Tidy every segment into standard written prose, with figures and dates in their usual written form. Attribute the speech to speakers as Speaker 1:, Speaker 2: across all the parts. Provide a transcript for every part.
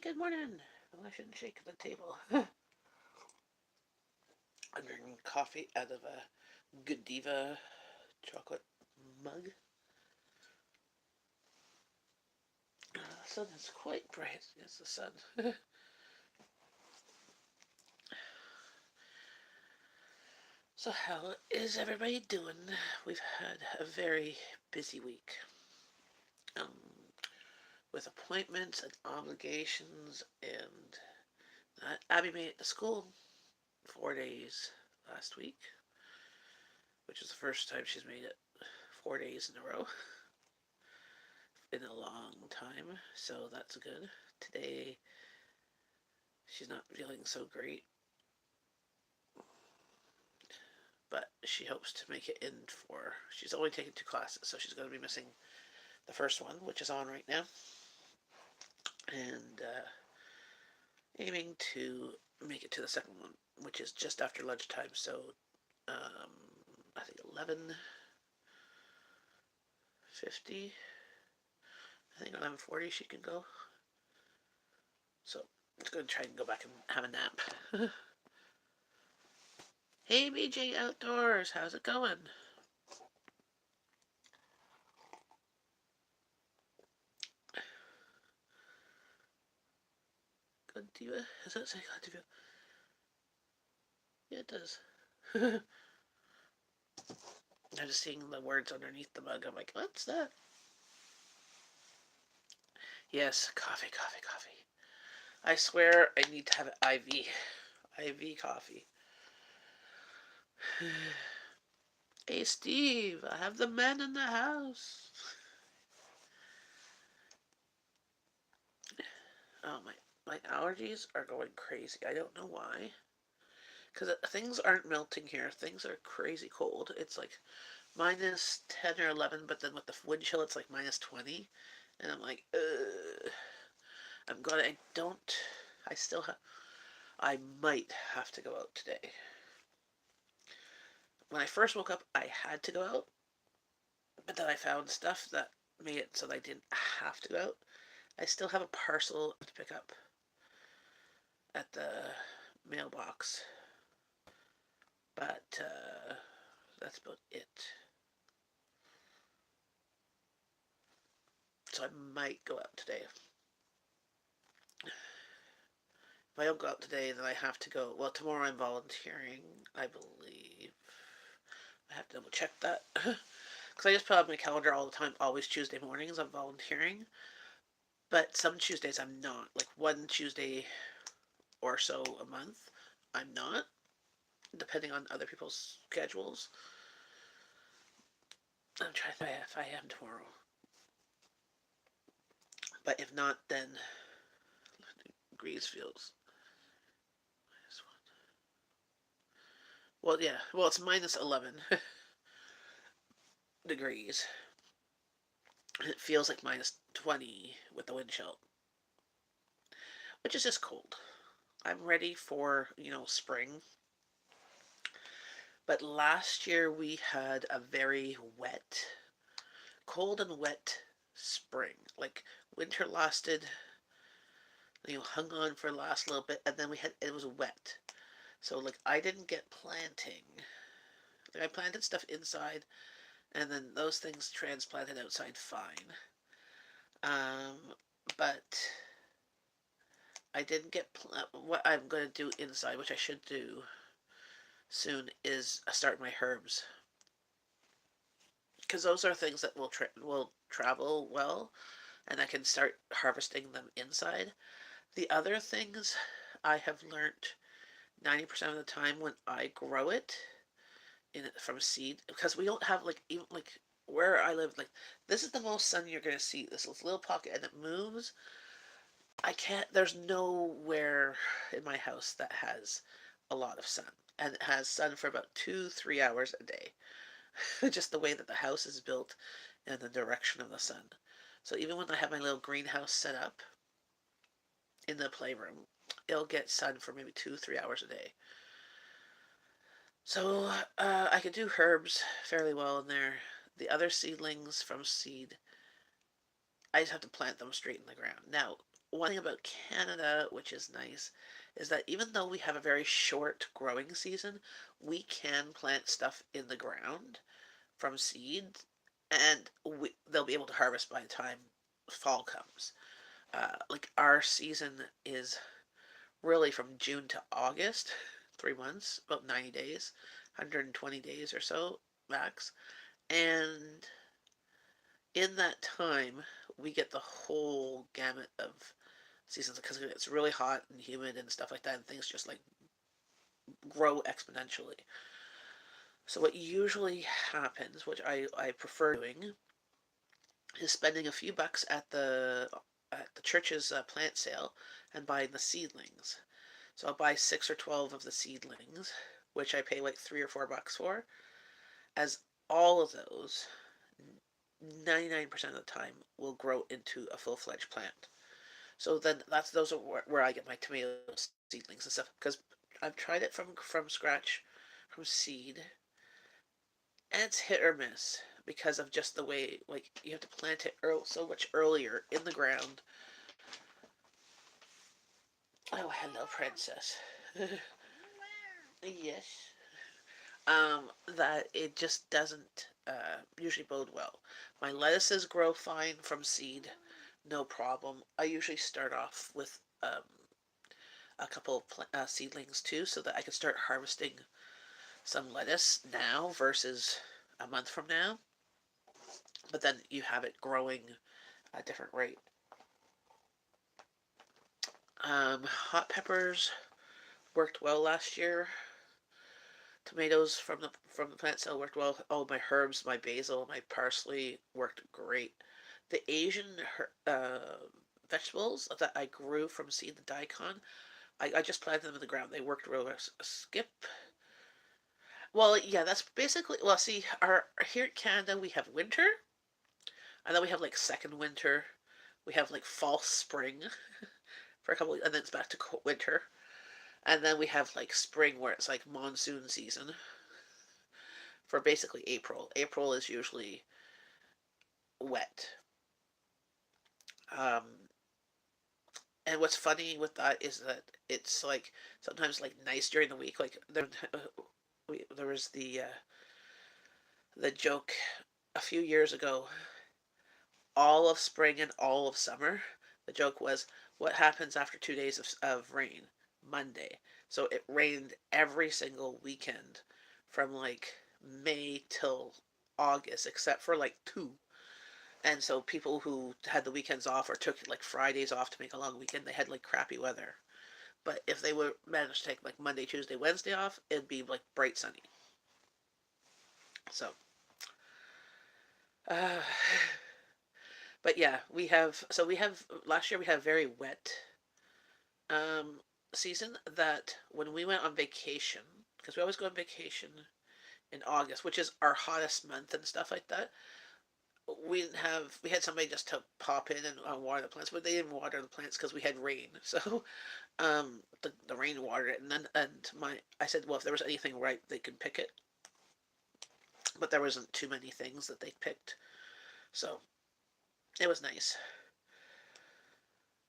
Speaker 1: good morning. Well, I shouldn't shake the table. I'm drinking coffee out of a Godiva chocolate mug. The sun is quite bright. Yes, the sun. So, how is everybody doing? We've had a very busy week um, with appointments and obligations, and Abby made it to school 4 days last week, which is the first time she's made it 4 days in a row in a long time, so that's good. Today, she's not feeling so great, but she hopes to make it in for. She's only taken 2 classes, so she's going to be missing the first one, which is on right now, and aiming to make it to the second one, which is just after lunchtime. So I think 11:50. I think 11:40 she can go. So I'm going to try and go back and have a nap. Hey BJ Outdoors, how's it going? Good diva? Does that say good diva? Yeah, it does. I'm just seeing the words underneath the mug. I'm like, what's that? Yes, coffee, coffee, coffee. I swear I need to have an IV. IV coffee. Hey Steve, I have the men in the house. Oh, my allergies are going crazy. I don't know why. Because things aren't melting here. Things are crazy cold. It's like minus 10 or 11, but then with the wind chill, it's like minus 20. And I'm like, ugh. I'm glad I don't. I still have. I might have to go out today. When I first woke up, I had to go out, but then I found stuff that made it so that I didn't have to go out. I still have a parcel to pick up at the mailbox, but that's about it. So I might go out today. If I don't go out today, then I have to go. Well, tomorrow I'm volunteering, I believe. I have to double check that. Because I just put on my calendar all the time, always Tuesday mornings, I'm volunteering. But some Tuesdays I'm not. Like one Tuesday or so a month, I'm not, depending on other people's schedules. I'm trying to think if I am tomorrow. But if not, then Greasefields. Well, yeah. Well, it's minus 11 degrees. And it feels like minus 20 with the wind chill, which is just cold. I'm ready for, spring. But last year we had a very wet, cold and wet spring. Like winter lasted, hung on for the last little bit, and then it was wet. So like I didn't get planting. Like I planted stuff inside, and then those things transplanted outside fine. Um, but I didn't get what I'm going to do inside, which I should do soon, is start my herbs, because those are things that will travel well, and I can start harvesting them inside. The other things I have learned 90% of the time when I grow it from seed, because we don't have like even like where I live, like this is the most sun you're gonna see. This little pocket, and it moves. I can't. There's nowhere in my house that has a lot of sun, and it has sun for about 2-3 hours a day. Just the way that the house is built and the direction of the sun. So even when I have my little greenhouse set up in the playroom, it'll get sun for maybe 2-3 hours a day. So I can do herbs fairly well in there. The other seedlings from seed, I just have to plant them straight in the ground. Now, one thing about Canada, which is nice, is that even though we have a very short growing season, we can plant stuff in the ground from seed, and they'll be able to harvest by the time fall comes. Like our season is really from June to August, 3 months, about 90 days, 120 days or so max. And in that time, we get the whole gamut of seasons because it's really hot and humid and stuff like that, and things just like grow exponentially. So, what usually happens, which I prefer doing, is spending a few bucks at the church's plant sale and buying the seedlings. So I'll buy 6 or 12 of the seedlings, which I pay like $3 or $4 for, as all of those 99% of the time will grow into a full-fledged plant. So then those are where I get my tomato seedlings and stuff because I've tried it from scratch, from seed, and it's hit or miss because of just the way like you have to plant it so much earlier in the ground. Oh, hello, princess. Yes. That it just doesn't usually bode well. My lettuces grow fine from seed, no problem. I usually start off with a couple of seedlings too, so that I can start harvesting some lettuce now versus a month from now. But then you have it growing at a different rate. Hot peppers worked well last year. Tomatoes from the plant cell worked well. All my herbs, my basil, my parsley worked great. The Asian vegetables that I grew from seed, the daikon, I just planted them in the ground. They worked real well. Skip. Well, yeah, that's basically. Well, see, our here in Canada we have winter, and then we have like second winter. We have like false spring for a couple, and then it's back to winter, and then we have like spring where it's like monsoon season for basically April. April is usually wet. Um, and what's funny with that is that it's like sometimes like nice during the week. Like there was the joke a few years ago. All of spring and all of summer. The joke was, what happens after 2 days of rain? Monday. So it rained every single weekend from like May till August, except for like two. And so people who had the weekends off or took like Fridays off to make a long weekend, they had like crappy weather. But if they would manage to take like Monday, Tuesday, Wednesday off, it'd be like bright sunny. So, uh, but yeah, we have last year we had very wet um, season that when we went on vacation, because we always go on vacation in August, which is our hottest month and stuff like that. We had somebody just to pop in and water the plants, but they didn't water the plants because we had rain. So the rain watered it, and then and my I said, well, if there was anything ripe, they could pick it, but there wasn't too many things that they picked, so it was nice.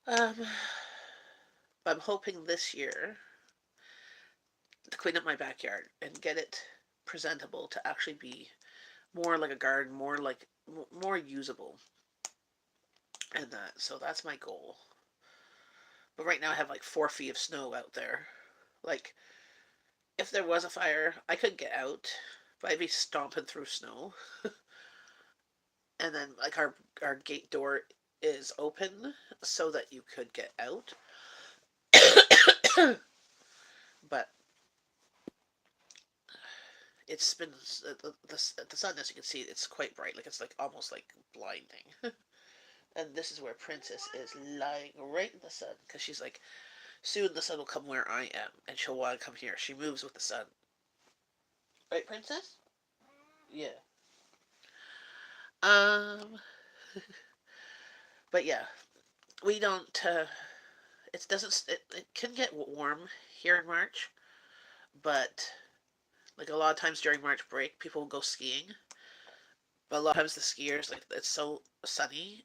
Speaker 1: Um, I'm hoping this year to clean up my backyard and get it presentable to actually be more like a garden, more usable, and that. So that's my goal. But right now I have like 4 feet of snow out there. Like if there was a fire, I could get out, but I'd be stomping through snow. And then like our gate door is open so that you could get out. But it's been the sun, as you can see, it's quite bright. Like it's like almost like blinding. And this is where Princess is lying right in the sun because she's like, soon the sun will come where I am, and she'll want to come here. She moves with the sun. Right, Princess? Yeah. Um. But yeah, we don't. It doesn't. It can get warm here in March, but like a lot of times during March break, people will go skiing. But a lot of times the skiers, like it's so sunny,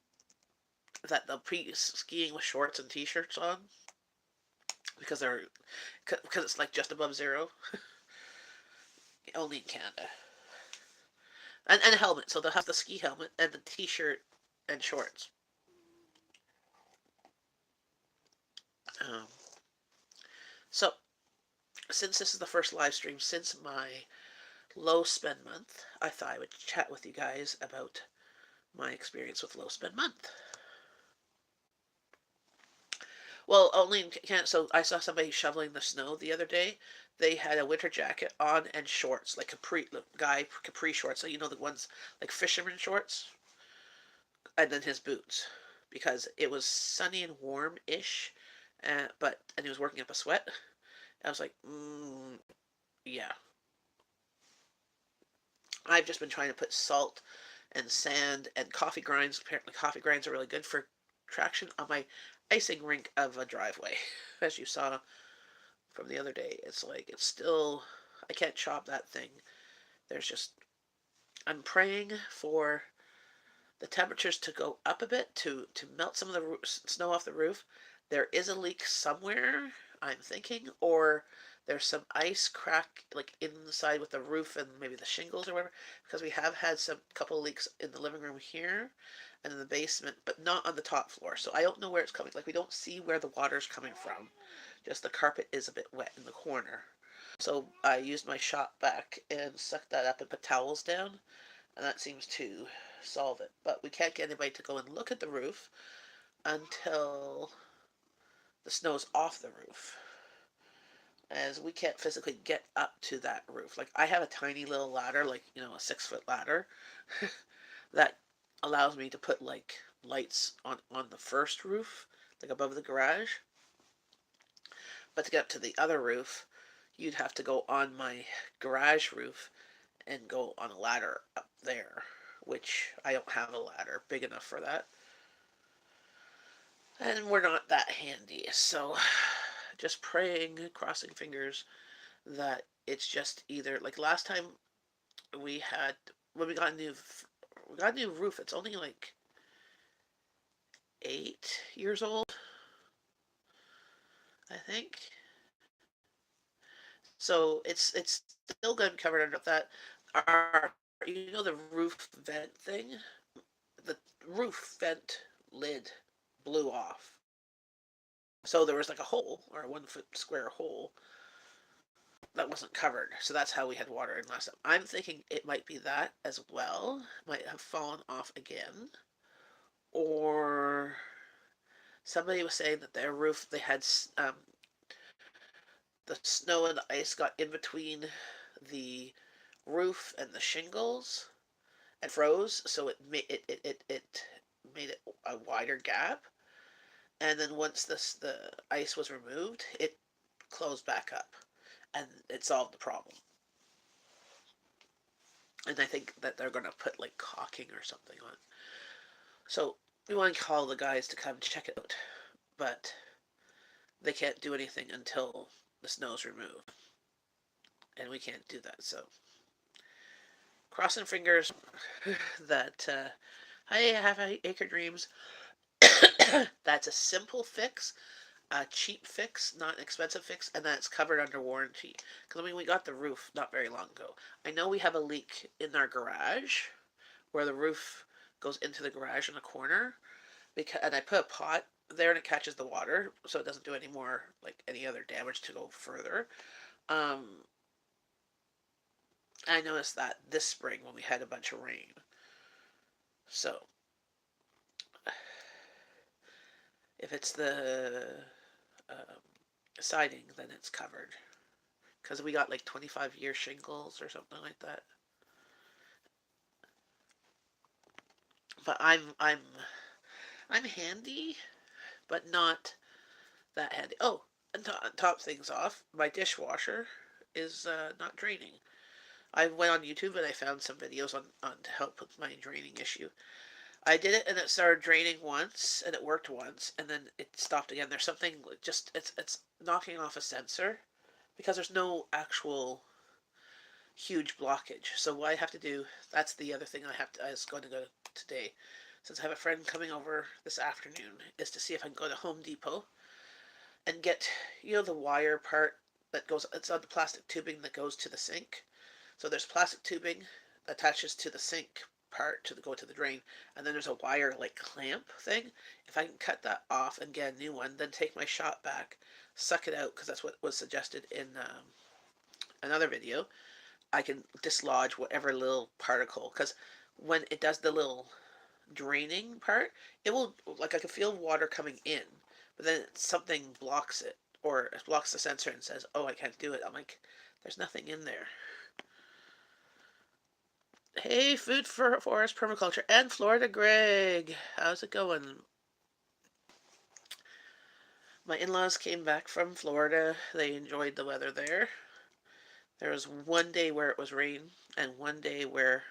Speaker 1: that they'll pre skiing with shorts and t-shirts on because they're because it's like just above zero, only in Canada, and a helmet. So they'll have the ski helmet and the t-shirt and shorts. Um, so since this is the first live stream since my low spend month, I thought I would chat with you guys about my experience with low spend month. Well, only in Canada. So I saw somebody shoveling the snow the other day. They had a winter jacket on and shorts, like capri shorts. So you know the ones like fisherman shorts, and then his boots, because it was sunny and warm-ish, and he was working up a sweat. I was like, yeah. I've just been trying to put salt and sand and coffee grinds. Apparently, coffee grinds are really good for traction on my icing rink of a driveway, as you saw from the other day. It's like it's still I can't chop that thing. There's just I'm praying for the temperatures to go up a bit to melt some of the snow off the roof. There is a leak somewhere, I'm thinking, or there's some ice crack like inside with the roof and maybe the shingles or whatever, because we have had some couple leaks in the living room here and in the basement, but not on the top floor. So I don't know where it's coming. Like we don't see where the water's coming from. Just the carpet is a bit wet in the corner. So I used my shop vac and sucked that up and put towels down, and that seems to solve it. But we can't get anybody to go and look at the roof until the snow's off the roof, as we can't physically get up to that roof. Like I have a tiny little ladder, like a 6-foot ladder, that allows me to put like lights on the first roof, like above the garage. But to get up to the other roof, you'd have to go on my garage roof and go on a ladder up there, which I don't have a ladder big enough for that. And we're not that handy, so just praying, crossing fingers that it's just either like last time we had when we got a new roof. It's only like 8 years old, I think. So it's still going to be covered under that. Our the roof vent thing, the roof vent lid blew off. So there was like a hole, or a 1 foot square hole, that wasn't covered. So that's how we had water in last time. I'm thinking it might be that as well. Might have fallen off again. Or somebody was saying that their roof, they had the snow and the ice got in between the roof and the shingles and froze, so it made it a wider gap. And then once the ice was removed, it closed back up, and it solved the problem. And I think that they're going to put like caulking or something on it. So we want to call the guys to come check it out, but they can't do anything until the snow's removed, and we can't do that. So crossing fingers that I have acre dreams. That's a simple fix, a cheap fix, not an expensive fix, and that's covered under warranty. Because I mean, we got the roof not very long ago. I know we have a leak in our garage where the roof goes into the garage in the corner, and I put a pot there and it catches the water, so it doesn't do any more like any other damage to go further. Um, I noticed that this spring when we had a bunch of rain. So if it's the um, siding, then it's covered because we got like 25-year shingles or something like that. But I'm handy, but not that handy. Oh, and to top things off, my dishwasher is not draining. I went on YouTube and I found some videos on to help with my draining issue. I did it and it started draining once and it worked once and then it stopped again. There's something just it's knocking off a sensor because there's no actual huge blockage. So what I have to do, that's the other thing I was going to go today. since I have a friend coming over this afternoon, is to see if I can go to Home Depot and get, the wire part that goes, it's on the plastic tubing that goes to the sink. So there's plastic tubing that attaches to the sink part to go to the drain, and then there's a wire like clamp thing. If I can cut that off and get a new one, then take my shot back, suck it out, because that's what was suggested in another video. I can dislodge whatever little particle, because when it does the little draining part, it will, like, I can feel water coming in, but then something blocks it, or it blocks the sensor and says, oh, I can't do it. I'm like, there's nothing in there. Hey, Food for Forest Permaculture and Florida Greg. How's it going? My in-laws came back from Florida. They enjoyed the weather there. There was one day where it was rain and one day where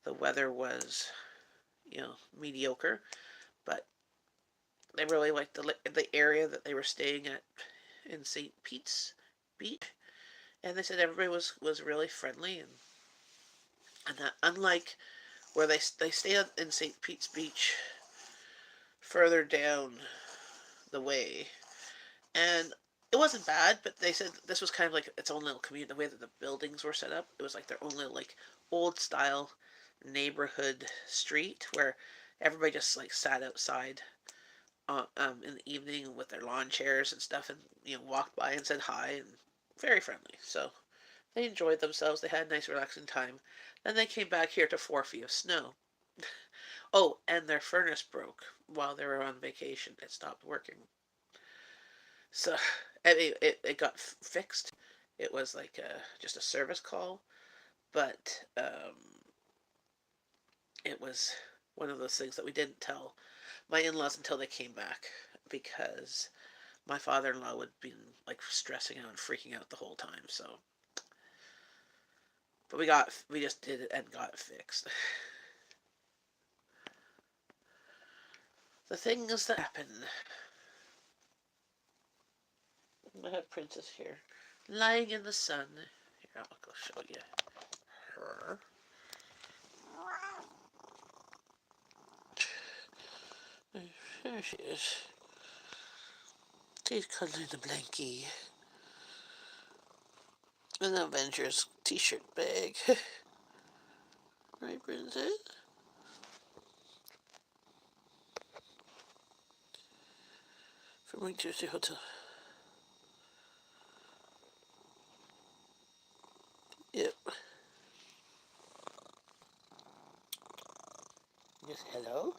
Speaker 1: the weather was, mediocre. But they really liked the area that they were staying at in St. Pete's Beach. And they said everybody was really friendly, and that unlike where they stayed in St. Pete's Beach further down the way, and it wasn't bad, but they said this was kind of like its own little community. The way that the buildings were set up, it was like their own little, like, old style neighborhood street where everybody just like sat outside in the evening with their lawn chairs and stuff, and walked by and said hi, and very friendly. So they enjoyed themselves. They had a nice relaxing time. Then they came back here to 4 feet of snow. Oh, and their furnace broke while they were on vacation. It stopped working. So, I mean, it got fixed. It was like just a service call, but it was one of those things that we didn't tell my in-laws until they came back, because my father-in-law would be like stressing out and freaking out the whole time. So, but we just did it and got it fixed. The things that happen. I have Princess here, lying in the sun. Here, I'll go show you her. There she is. She's cuddling the blankie. An Avengers t-shirt bag. Right, Princess? From Wing Tuesday Hotel. Yep. Yes, hello?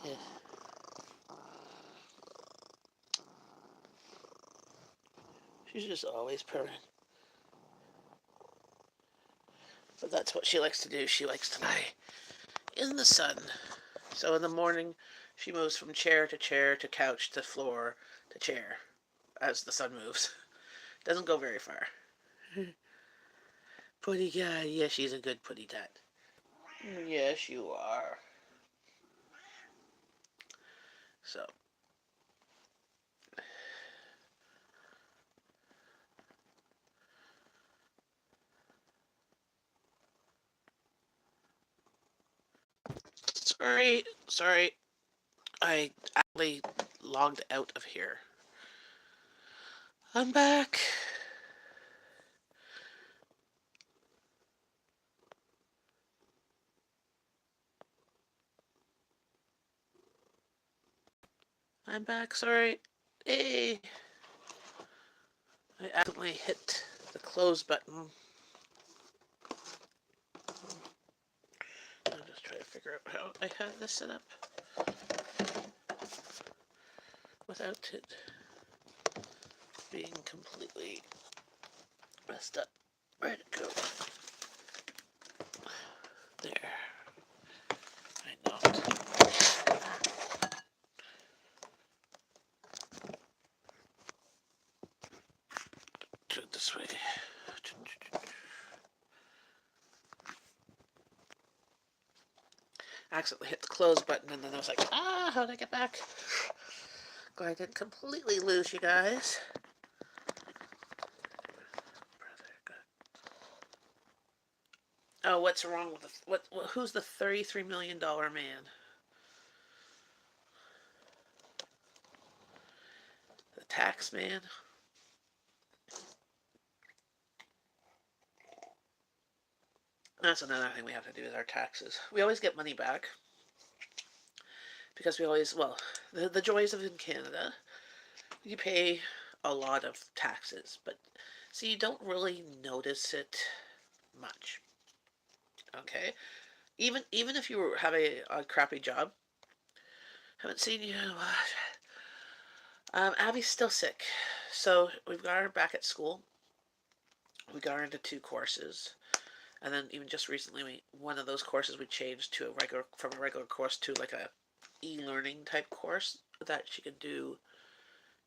Speaker 1: Yes. She's just always purring. But that's what she likes to do. She likes to lie in the sun. So in the morning, she moves from chair to chair to couch to floor to chair as the sun moves. Doesn't go very far. Putty guy. Yeah, she's a good putty tat. Yes, you are. So, sorry. I actually logged out of here. I'm back. I'm back, sorry. Hey! I accidentally hit the close button. I'm just trying to figure out how I had this set up without it being completely messed up. Where'd it go? There. I knocked. Do it this way. Accidentally hit the close button, and then I was like, how'd I get back? Glad I didn't completely lose you guys. Oh, what's wrong with who's the $33 million man? The tax man? That's another thing we have to do with our taxes. We always get money back because we always, well, the joys of in Canada, you pay a lot of taxes, but see, you don't really notice it much. Okay, even if you have a crappy job, haven't seen you in a while. Abby's still sick, so we've got her back at school. We got her into two courses, and then even just recently, one of those courses we changed to a regular from a regular course to like a e-learning type course that she could do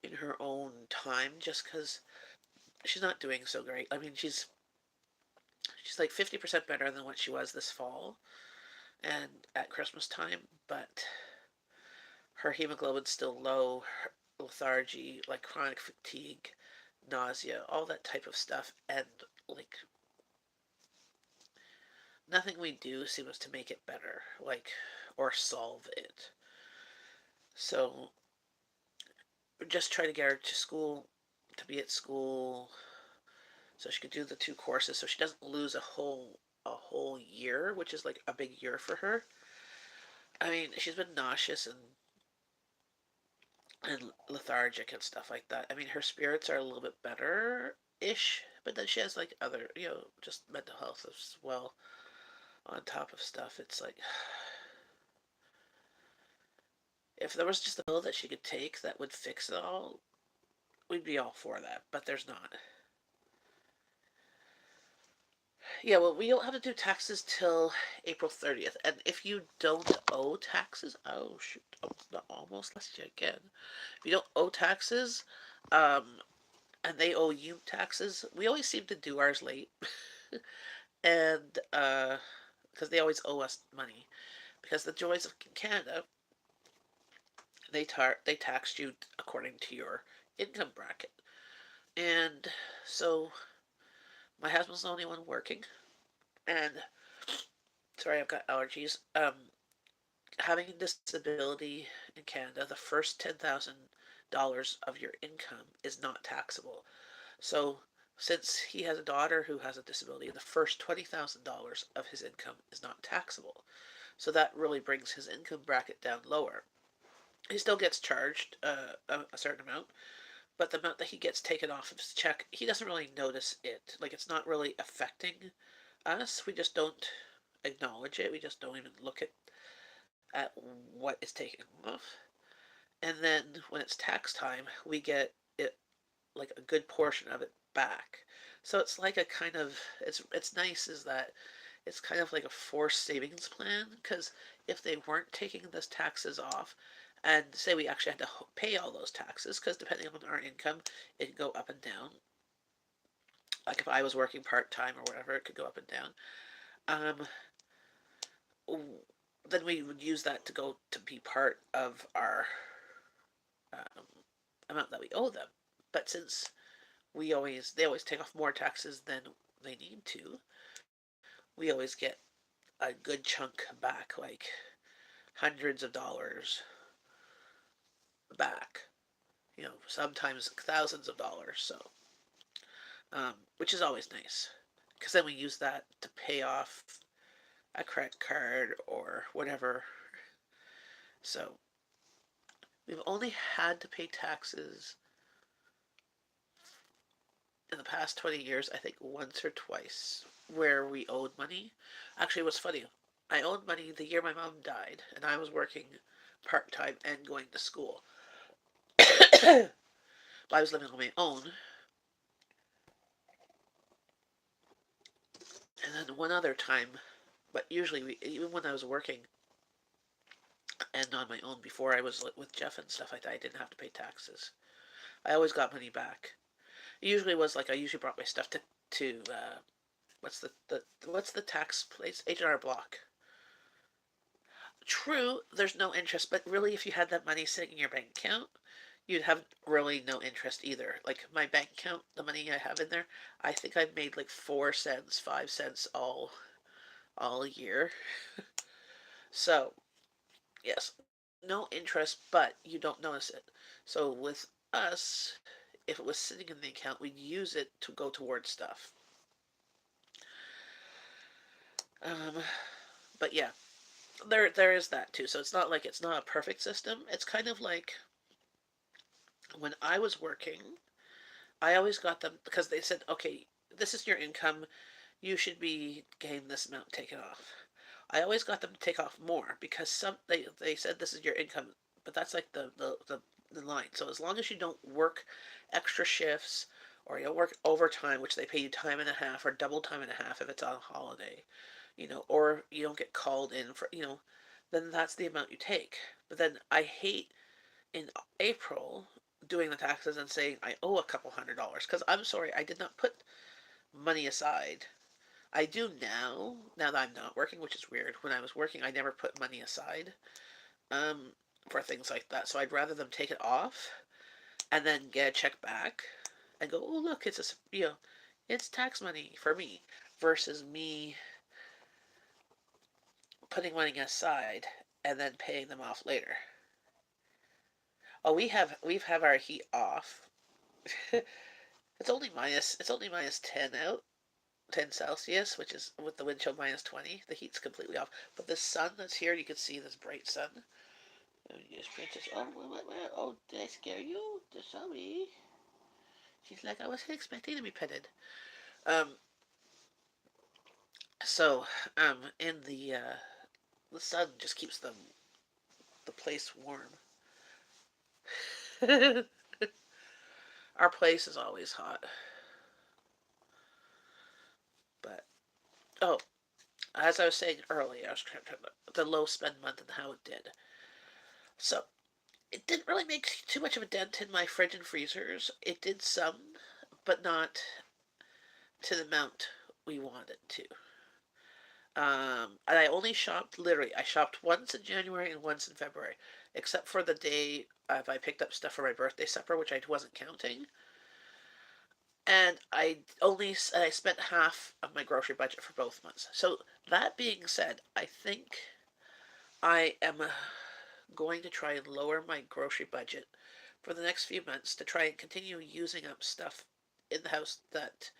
Speaker 1: in her own time, just because she's not doing so great. I mean, she's like 50% better than what she was this fall and at Christmas time, but her hemoglobin's still low, her lethargy, like chronic fatigue, nausea, all that type of stuff, and like nothing we do seems to make it better, like or solve it. So just try to get her to school, to be at school, so she could do the two courses, so she doesn't lose a whole year, which is like a big year for her. I mean, she's been nauseous and lethargic and stuff like that. I mean, her spirits are a little bit better ish, but then she has like other, just mental health as well on top of stuff. It's like if there was just a pill that she could take that would fix it all, we'd be all for that, but there's not. Yeah, well, we don't have to do taxes till April 30th, and if you don't owe taxes, oh shoot, almost lost you again. If you don't owe taxes, um, and they owe you taxes, we always seem to do ours late, and because they always owe us money. Because the joys of Canada, they tax you according to your income bracket, and so my husband's the only one working, and sorry, I've got allergies. Having a disability in Canada, the first $10,000 of your income is not taxable. So, since he has a daughter who has a disability, the first $20,000 of his income is not taxable. So that really brings his income bracket down lower. He still gets charged a certain amount, but the amount that he gets taken off of his check, he doesn't really notice it. Like it's not really affecting us. We just don't acknowledge it. We just don't even look at what is taken off. And then when it's tax time, we get it like a good portion of it back. So it's like a kind of it's nice is that it's kind of like a forced savings plan because if they weren't taking those taxes off and say we actually had to pay all those taxes because depending on our income it could go up and down, like if I was working part-time or whatever it could go up and down, um, then we would use that to go to be part of our um, amount that we owe them. But since they always take off more taxes than they need to, we always get a good chunk back, like hundreds of dollars back. Sometimes thousands of dollars. So, which is always nice, because then we use that to pay off a credit card or whatever. So we've only had to pay taxes in the past 20 years, I think once or twice, where we owed money. Actually, it was funny. I owed money the year my mom died, and I was working part time and going to school. But I was living on my own. And then one other time, but usually, even when I was working and on my own before I was with Jeff and stuff like that, I didn't have to pay taxes. I always got money back. It usually was like I usually brought my stuff to what's the tax place? H&R Block. True, there's no interest, but really, if you had that money sitting in your bank account, you'd have really no interest either. Like my bank account, the money I have in there, I think I've made like 4 cents, 5 cents all all year. So, yes, no interest, but you don't notice it. So with us, if it was sitting in the account, we'd use it to go towards stuff. Um, but yeah, there is that too. So it's not like it's not a perfect system. It's kind of like when I was working, I always got them because they said, okay, this is your income. You should be getting this amount taken off. I always got them to take off more because they said this is your income, but that's like the line. So as long as you don't work extra shifts or you don't work overtime, which they pay you time and a half or double time and a half if it's on a holiday, or you don't get called in for, then that's the amount you take. But then I hate in April doing the taxes and saying I owe a couple $100 because I'm sorry, I did not put money aside. I do now that I'm not working, which is weird. When I was working, I never put money aside um, for things like that. So I'd rather them take it off and then get a check back and go, oh look, it's tax money for me versus me putting money aside and then paying them off later. Oh, we've our heat off. It's only minus 10 out, 10 Celsius, which is with the wind chill minus 20. The heat's completely off. But the sun that's here, you can see this bright sun. Oh, yes, Princess. Oh, oh, did I scare you? Sorry. She's like, I wasn't expecting to be petted. Um, so, in the sun just keeps the place warm. Our place is always hot. But, oh, as I was saying earlier, I was trying to the low spend month and how it did. So, it didn't really make too much of a dent in my fridge and freezers. It did some, but not to the amount we wanted to. And I only shopped literally. I shopped once in January and once in February, except for the day if I picked up stuff for my birthday supper, which I wasn't counting. And I spent half of my grocery budget for both months. So that being said, I think I am going to try and lower my grocery budget for the next few months to try and continue using up stuff in the house that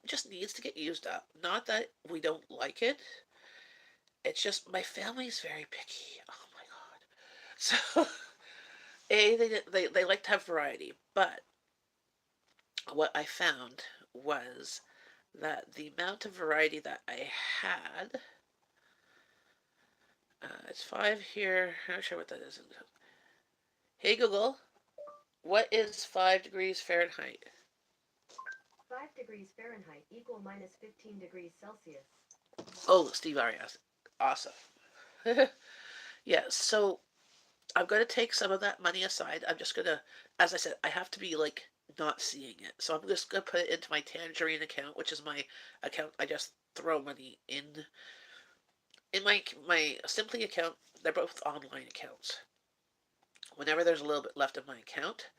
Speaker 1: just needs to get used up. Not that we don't like it. It's just my family's very picky. Oh my god. So they like to have variety, but what I found was that the amount of variety that I had, it's 5 here. I'm not sure what that is. Hey Google, what is 5 degrees Fahrenheit?
Speaker 2: 5 degrees Fahrenheit equal minus 15 degrees Celsius.
Speaker 1: Oh, Steve Arias. Awesome. Yeah, so I'm going to take some of that money aside. I'm just going to, as I said, I have to be like not seeing it. So I'm just going to put it into my Tangerine account, which is my account. I just throw money in my Simply account. They're both online accounts. Whenever there's a little bit left of my account,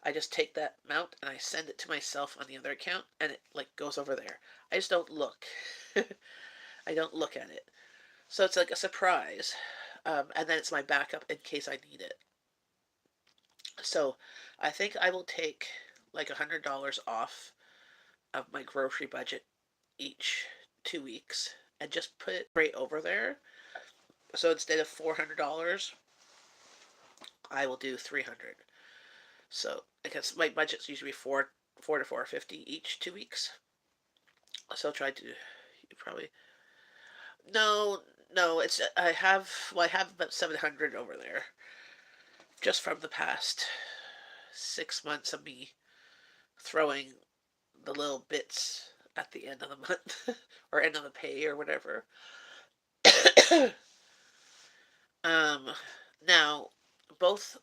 Speaker 1: I just take that amount and I send it to myself on the other account, and it like goes over there. I just don't look. I don't look at it. So it's like a surprise, and then it's my backup in case I need it. So I think I will take like $100 off of my grocery budget each 2 weeks and just put it right over there. So instead of $400, I will do 300. So because my budget's usually four to 450 each 2 weeks. So I'll try to probably no. It's I have about 700 over there just from the past 6 months of me throwing the little bits at the end of the month or end of the pay or whatever. um, Now, both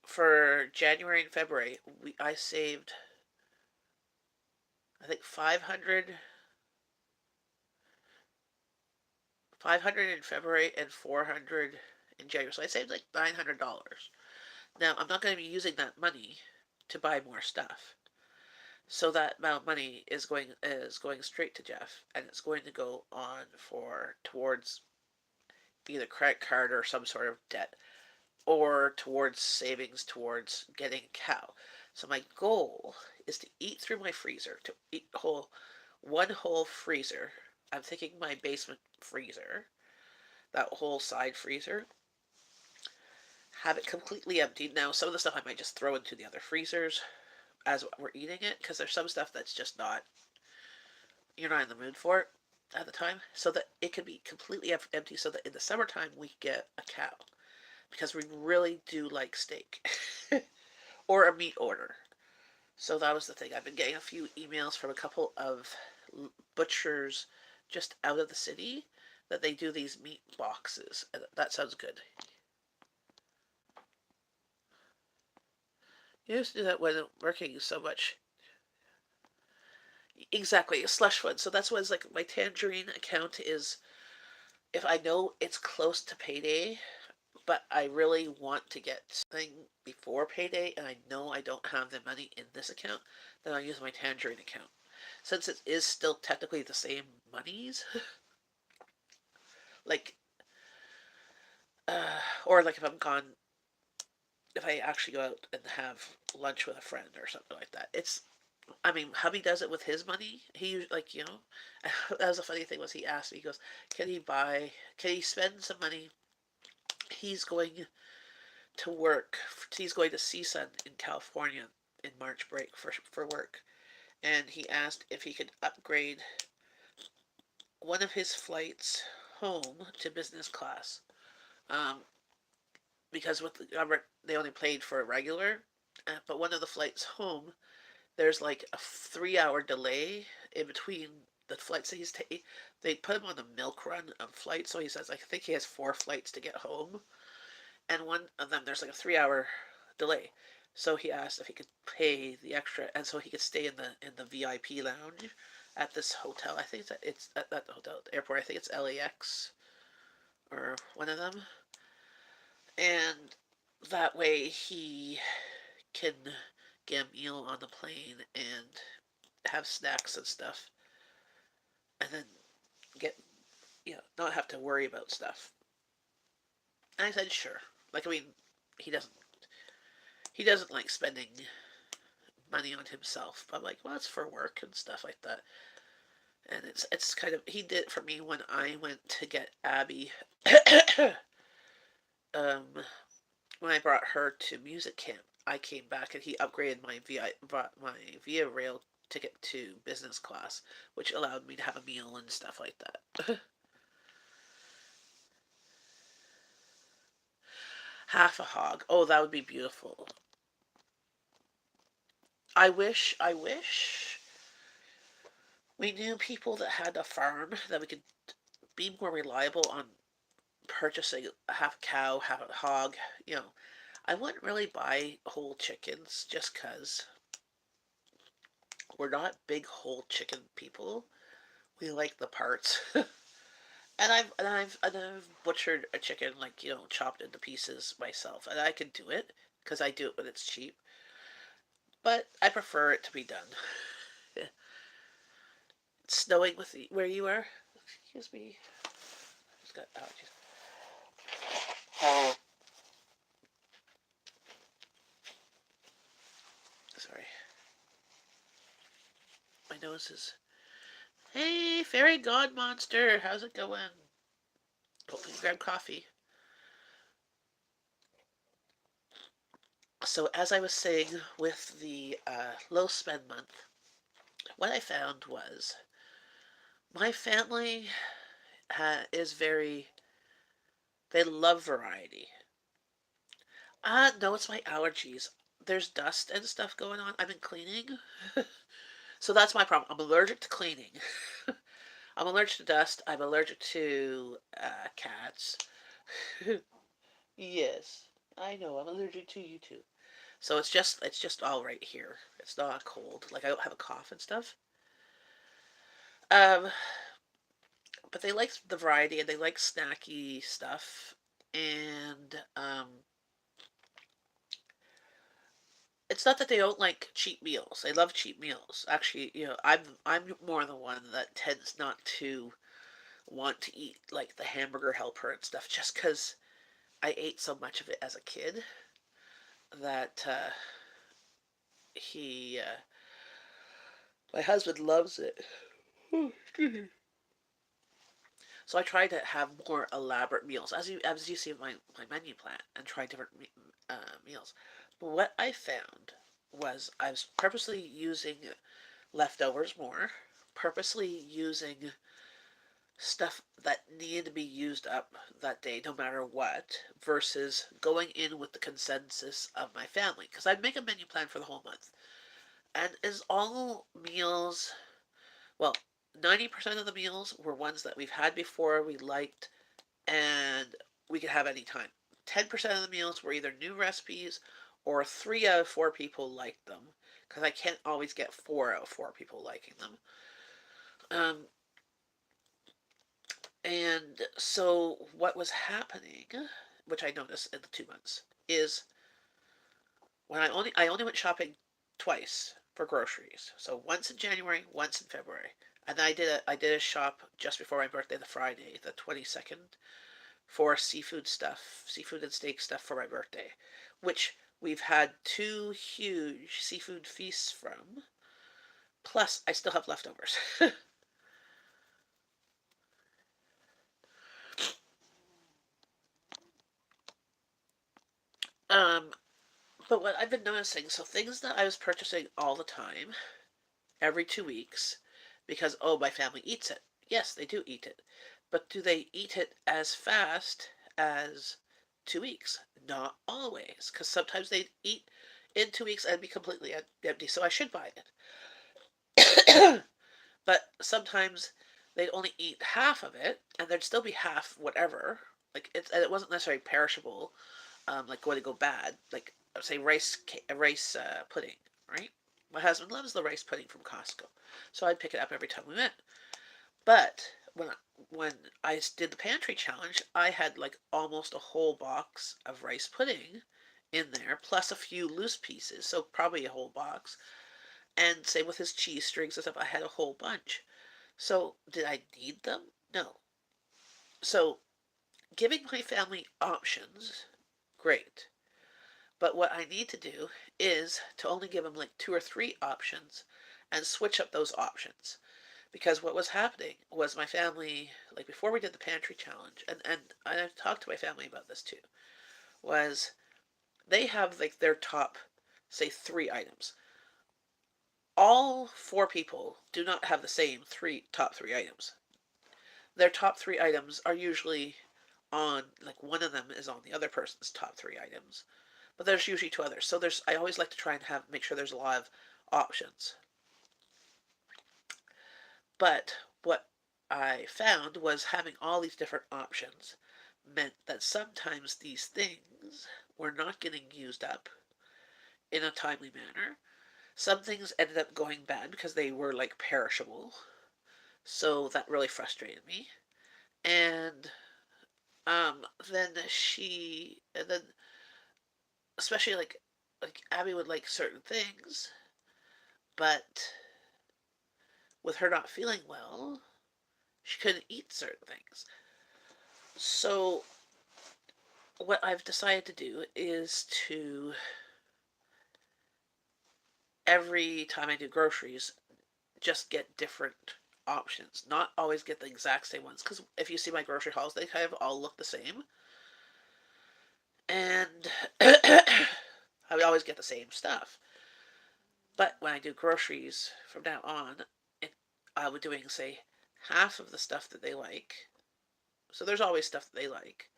Speaker 1: for January and February, I saved I think 500 in February and 400 in January. So I saved like $900. Now I'm not going to be using that money to buy more stuff. So that amount of money is going straight to Jeff, and it's going to go on for towards either credit card or some sort of debt, or towards savings towards getting a cow. So my goal is to eat through my freezer, to eat one whole freezer. I'm thinking my basement freezer, that whole side freezer, have it completely emptied. Now, some of the stuff I might just throw into the other freezers as we're eating it, because there's some stuff that's just not, you're not in the mood for it at the time. So that it can be completely empty, so that in the summertime we get a cow, because we really do like steak or a meat order. So that was the thing. I've been getting a few emails from a couple of butchers just out of the city that they do these meat boxes. And that sounds good. You used to do that when working so much. Exactly, a slush fund. So that's what it's like. My tangerine account is, if I know it's close to payday, but I really want to get something before payday, and I know I don't have the money in this account, then I'll use my tangerine account. Since it is still technically the same monies, like, or like if I'm gone, if I actually go out and have lunch with a friend or something like that, it's, I mean, hubby does it with his money. He, like, that was a funny thing was he asked me, he goes, can he spend some money? He's going to work. He's going to CSUN in California in March break for work, and he asked if he could upgrade one of his flights home to business class, um, because with the government they only paid for a regular, but one of the flights home, there's like a 3 hour delay in between the flights that he's taking. They put him on a milk run of flights, so he says I think he has 4 flights to get home, and one of them there's like a 3 hour delay. So he asked if he could pay the extra, and so he could stay in the VIP lounge at this hotel. I think it's at the hotel at the airport. I think it's LAX or one of them, and that way he can get a meal on the plane and have snacks and stuff, and then get not have to worry about stuff. And I said sure. Like, I mean, he doesn't he doesn't like spending money on himself. But I'm like, well, it's for work and stuff like that. And it's kind of, he did it for me when I went to get Abby. um, when I brought her to music camp, I came back and he upgraded my Via Rail ticket to business class, which allowed me to have a meal and stuff like that. Half a hog. Oh, that would be beautiful. I wish we knew people that had a farm that we could be more reliable on purchasing half a cow, half a hog. You know, I wouldn't really buy whole chickens just because we're not big whole chicken people. We like the parts. And I've butchered a chicken, like, chopped into pieces myself, and I can do it because I do it when it's cheap. But I prefer it to be done. It's snowing where you are. Excuse me. I just got allergies. Sorry, my nose is. Hey, fairy god monster, how's it going? Hope you grab coffee. So as I was saying with the low spend month, what I found was my family is very, they love variety. No, it's my allergies. There's dust and stuff going on. I've been cleaning. So that's my problem. I'm allergic to cleaning. I'm allergic to dust. I'm allergic to cats. Yes, I know. I'm allergic to you too. So it's just all right here. It's not a cold. Like, I don't have a cough and stuff. Um, but they like the variety and they like snacky stuff. And It's not that they don't like cheap meals. They love cheap meals. Actually, I'm more the one that tends not to want to eat like the hamburger helper and stuff just because I ate so much of it as a kid that he my husband loves it. So I try to have more elaborate meals, as you see in my menu plan, and try different meals. But what I found was I was purposely using leftovers more, purposely using stuff that needed to be used up that day, no matter what, versus going in with the consensus of my family. Because I'd make a menu plan for the whole month, and is all meals, well, 90% of the meals were ones that we've had before, we liked, and we could have any time. 10% of the meals were either new recipes or 3 out of 4 people liked them because I can't always get 4 out of 4 people liking them. Um, and so what was happening, which I noticed in the 2 months, is when I only went shopping twice for groceries. So once in January, once in February. And I did a shop just before my birthday, the Friday, the 22nd, for seafood and steak stuff for my birthday, which we've had 2 huge seafood feasts from. Plus, I still have leftovers. um, but what I've been noticing, so things that I was purchasing all the time, every 2 weeks, because, oh, my family eats it. Yes, they do eat it. But do they eat it as fast as 2 weeks? Not always, because sometimes they eat in 2 weeks and be completely empty, so I should buy it. But sometimes they'd only eat half of it, and there'd still be half whatever. Like it wasn't necessarily perishable, like going to go bad. Like say rice pudding, right? My husband loves the rice pudding from Costco, so I'd pick it up every time we went. But when I did the pantry challenge, I had like almost a whole box of rice pudding in there, plus a few loose pieces, so probably a whole box. And same with his cheese strings and stuff. I had a whole bunch. So, did I need them? No. So, giving my family options, great. But what I need to do is to only give them like 2 or 3 options and switch up those options. Because what was happening was my family, like before we did the pantry challenge, and I've talked to my family about this too, was they have like their top, say, 3 items. All 4 people do not have the same top 3 items. Their top 3 items are usually on, like, one of them is on the other person's top 3 items, but there's usually 2 others. So I always like to try and make sure there's a lot of options. But what I found was having all these different options meant that sometimes these things were not getting used up in a timely manner. Some things ended up going bad because they were like perishable. So that really frustrated me. And then and then especially like Abby would like certain things, but with her not feeling well, she couldn't eat certain things. So what I've decided to do is to every time I do groceries, just get different options, not always get the exact same ones. Because if you see my grocery hauls, they kind of all look the same, and I would always get the same stuff. But when I do groceries from now on, I'll be doing, say, half of the stuff that they like. So there's always stuff that they like.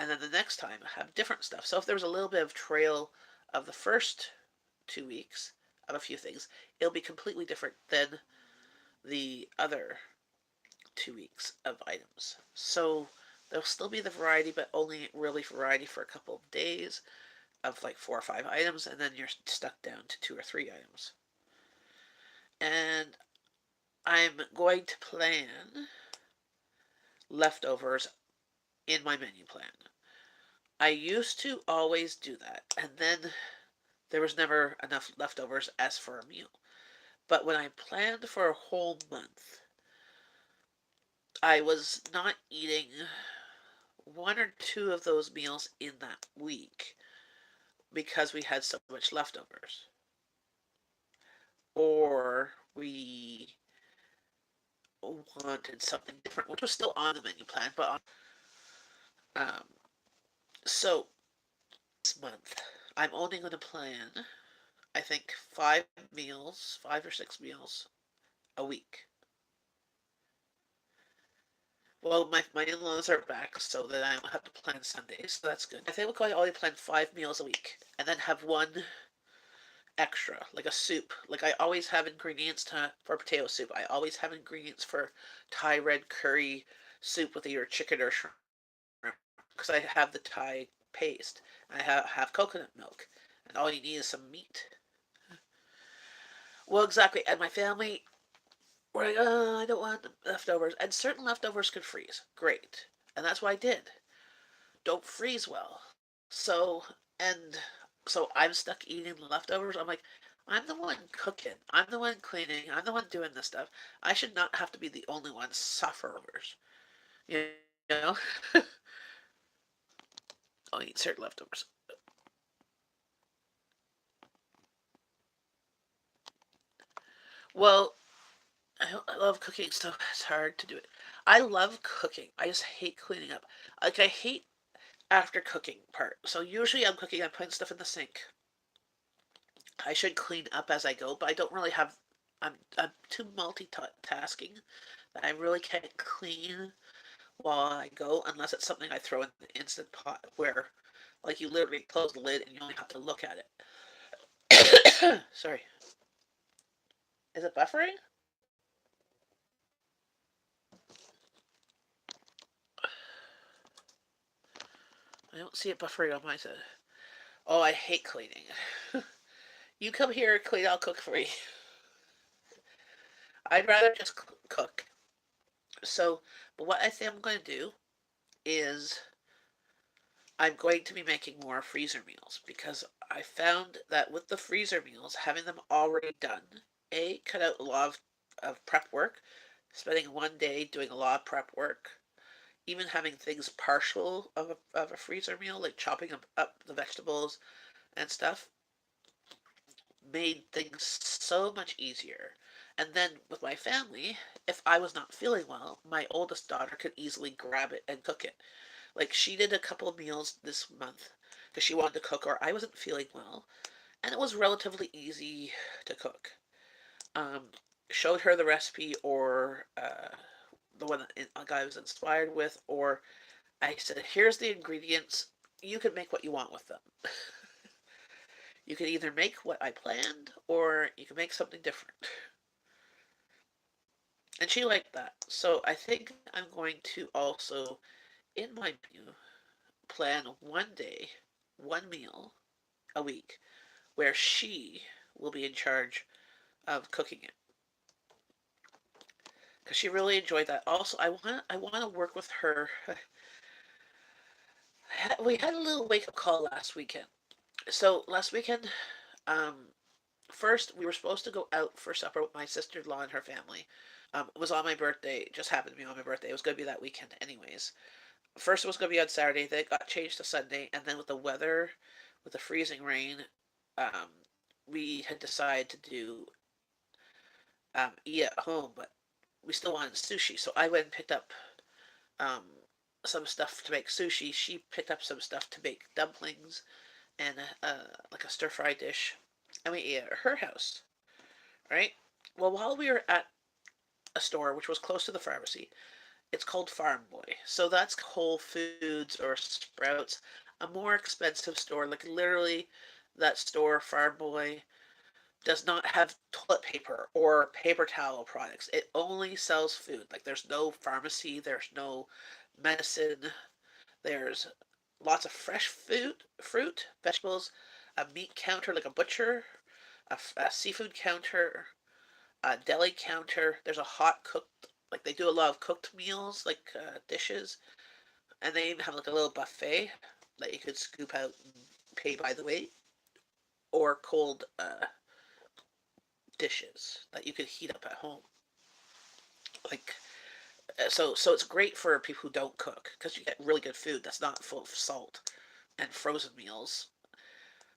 Speaker 1: And then the next time I have different stuff. So if there was a little bit of trail of the first 2 weeks of a few things, it'll be completely different than the other 2 weeks of items. So there'll still be the variety, but only really variety for a couple of days of like 4 or 5 items, and then you're stuck down to 2 or 3 items. And I'm going to plan leftovers in my menu plan. I used to always do that, and then There was never enough leftovers as for a meal. But when I planned for a whole month, I was not eating one or two of those meals in that week because we had so much leftovers. Or we wanted something different, which was still on the menu plan, but um, so this month I'm only going to plan, I think, 5 meals, 5 or 6 meals a week. Well, my in-laws are back, so that I don't have to plan Sundays, so that's good. I think we'll only plan 5 meals a week, and then have one extra, like a soup. Like I always have ingredients for potato soup. I always have ingredients for Thai red curry soup with either chicken or shrimp, because I have the Thai paste. I have coconut milk, and all you need is some meat. Well, exactly. And my family were like, "Oh, I don't want leftovers," and certain leftovers could freeze. Great, and that's what I did. Don't freeze well. And so I'm stuck eating the leftovers. I'm like, I'm the one cooking. I'm the one cleaning. I'm the one doing this stuff. I should not have to be the only one sufferers. You know? I'll eat certain leftovers. Well, I love cooking, so it's hard to do it. I love cooking. I just hate cleaning up. Like, I hate after cooking part. So usually I'm cooking, I'm putting stuff in the sink. I should clean up as I go, but I don't really have. I'm too multitasking that I really can't clean while I go unless it's something I throw in the instant pot where, like, you literally close the lid and you only have to look at it. Sorry, is it buffering? I don't see it buffering on my side. Oh, I hate cleaning. You come here, clean. I'll cook for you. I'd rather just cook. So, but what I think I'm going to do is I'm going to be making more freezer meals because I found that with the freezer meals, having them already done, cut out a lot of prep work, spending one day doing a lot of prep work, even having things partial of a freezer meal, like chopping up the vegetables and stuff, made things so much easier. And then with my family, if I was not feeling well, my oldest daughter could easily grab it and cook it. Like she did a couple of meals this month because she wanted to cook, or I wasn't feeling well, and it was relatively easy to cook. Um, Showed her the recipe or the one that a guy was inspired with, or I said, "Here's the ingredients. You can make what you want with them. You can either make what I planned, or you can make something different." And she liked that. So I think I'm going to also, in my menu, plan one day, one meal a week where she will be in charge of cooking it because she really enjoyed that. Also, I want to work with her. We had a little wake up call last weekend. So last weekend, um, first we were supposed to go out for supper with my sister-in-law and her family. It was on my birthday. It just happened to be on my birthday. It was going to be that weekend, anyways. First, it was going to be on Saturday. Then it got changed to Sunday, and then with the weather, with the freezing rain, um, we had decided to do eat at home, but we still wanted sushi. So I went and picked up um, some stuff to make sushi. She picked up some stuff to make dumplings and like a stir fry dish, and we ate at her house. Right. Well, while we were at a store which was close to the pharmacy, it's called Farm Boy. So that's Whole Foods or Sprouts, a more expensive store. Like literally, that store Farm Boy does not have toilet paper or paper towel products. It only sells food. Like there's no pharmacy, there's no medicine, there's lots of fresh food, fruit, vegetables, a meat counter like a butcher, a seafood counter, a deli counter. There's a hot cooked, like they do a lot of cooked meals, like dishes, and they even have like a little buffet that you could scoop out and pay by the weight. or cold dishes that you could heat up at home. Like so it's great for people who don't cook because you get really good food that's not full of salt and frozen meals.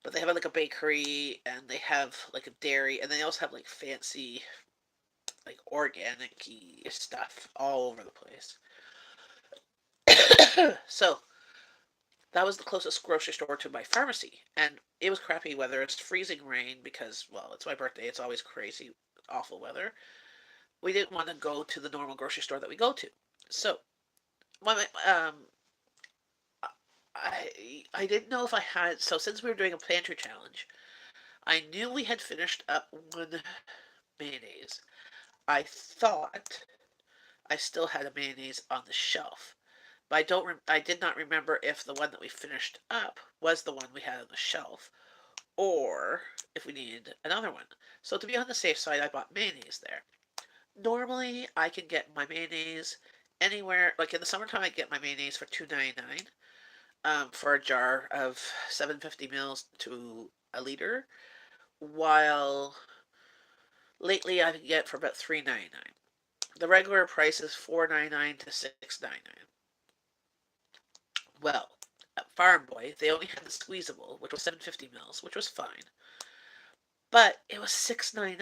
Speaker 1: But they have like a bakery and they have like a dairy and they also have like fancy like organic stuff all over the place. So that was the closest grocery store to my pharmacy, and it was crappy weather. It's freezing rain because, well, it's my birthday. It's always crazy, awful weather. We didn't want to go to the normal grocery store that we go to, so my I didn't know if I had. So since we were doing a pantry challenge, I knew we had finished up one mayonnaise. I thought I still had a mayonnaise on the shelf, but I don't. I did not remember if the one that we finished up was the one we had on the shelf, or if we needed another one. So to be on the safe side, I bought mayonnaise there. Normally, I can get my mayonnaise anywhere. Like in the summertime, I get my mayonnaise for $2.99 for a jar of 750 mils to a liter. While lately, I can get for about $3.99. The regular price is $4.99 to $6.99. Well, at Farm Boy, they only had the squeezable, which was 750 mils, which was fine. But it was $6.99.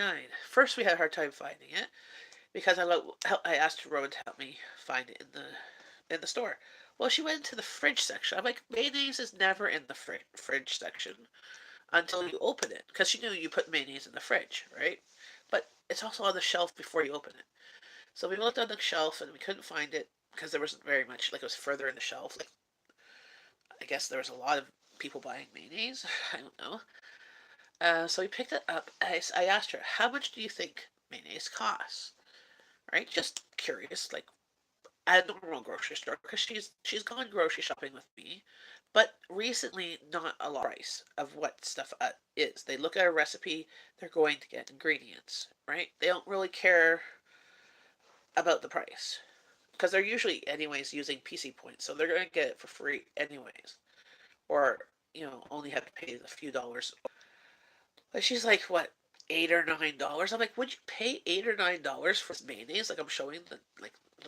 Speaker 1: First, we had a hard time finding it because I asked Rowan to help me find it in the store. Well, she went into the fridge section. I'm like, mayonnaise is never in the fridge section until you open it because she knew you put mayonnaise in the fridge, right? But it's also on the shelf before you open it. So we looked on the shelf and we couldn't find it because there wasn't very much. Like it was further in the shelf. Like I guess there was a lot of people buying mayonnaise. I don't know. So we picked it up. I asked her, "How much do you think mayonnaise costs?" Right? Just curious, like at a normal grocery store, because she's gone grocery shopping with me, but recently not a lot of price of what stuff is. They look at a recipe, they're going to get ingredients, right? They don't really care about the price because they're usually anyways using PC points, so they're going to get it for free anyways, or only have to pay a few dollars. But she's like, what, $8 or $9? I'm like, would you pay $8 or $9 for this mayonnaise? Like I'm showing the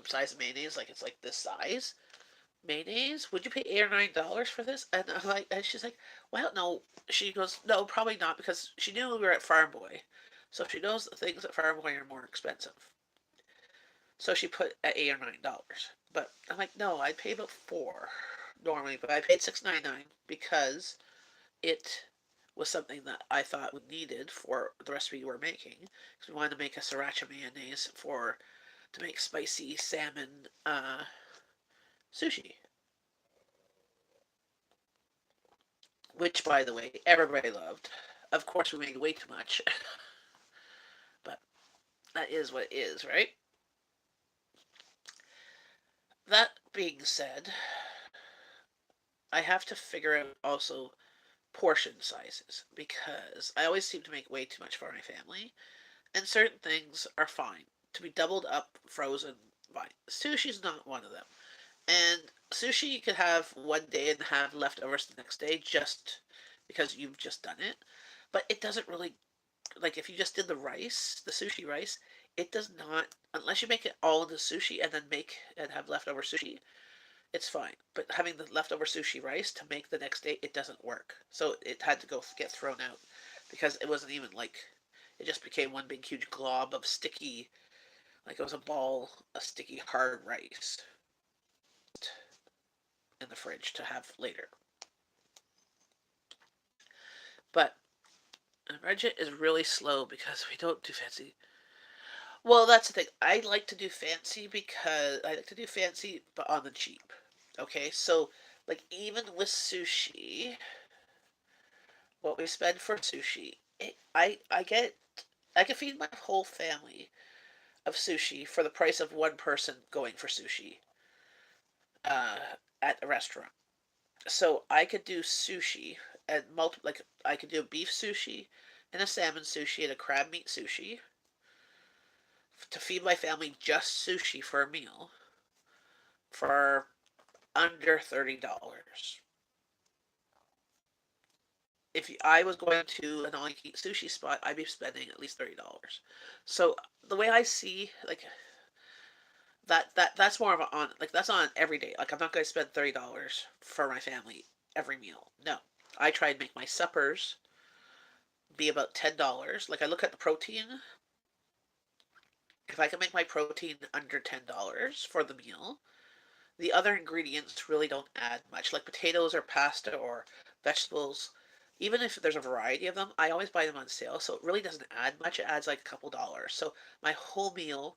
Speaker 1: size of mayonnaise, like it's like this size mayonnaise. Would you pay $8 or $9 for this? And I'm like, and she's like, well, no. She goes, no, probably not, because she knew we were at Farm Boy, so she knows that things at Farm Boy are more expensive. So she put at $8 or $9. But I'm like, no, I'd pay about four normally, but I paid $6.99 because it was something that I thought we needed for the recipe we're making. Because we wanted to make a sriracha mayonnaise to make spicy salmon sushi. Which, by the way, everybody loved. Of course, we made way too much, but that is what it is, right? That being said, I have to figure out also portion sizes because I always seem to make way too much for my family, and certain things are fine to be doubled up, frozen. Fine. Sushi's not one of them, and sushi you could have one day and have leftovers the next day just because you've just done it. But it doesn't really, like if you just did the rice, the sushi rice, it does not, unless you make it all into sushi and then make and have leftover sushi, it's fine. But having the leftover sushi rice to make the next day, it doesn't work. So it had to go get thrown out because it wasn't even like, it just became one big huge glob of sticky, like it was a ball of sticky hard rice in the fridge to have later. But Bridget is really slow because we don't do fancy. Well, that's the thing. I like to do fancy because I like to do fancy, but on the cheap. Okay, so like even with sushi, what we spend for sushi, I can feed my whole family of sushi for the price of one person going for sushi uh, at a restaurant. So I could do sushi and like I could do a beef sushi and a salmon sushi and a crab meat sushi to feed my family just sushi for a meal for under $30. if I was going to an all-you-can-eat sushi spot, I'd be spending at least $30. So the way I see like that's more of a on like that's on every day. Like I'm not going to spend $30 for my family every meal. No, I try and make my suppers be about $10. Like I look at the protein. If I can make my protein under $10 for the meal, the other ingredients really don't add much. Like potatoes or pasta or vegetables, even if there's a variety of them, I always buy them on sale. So it really doesn't add much. It adds like a couple dollars. So my whole meal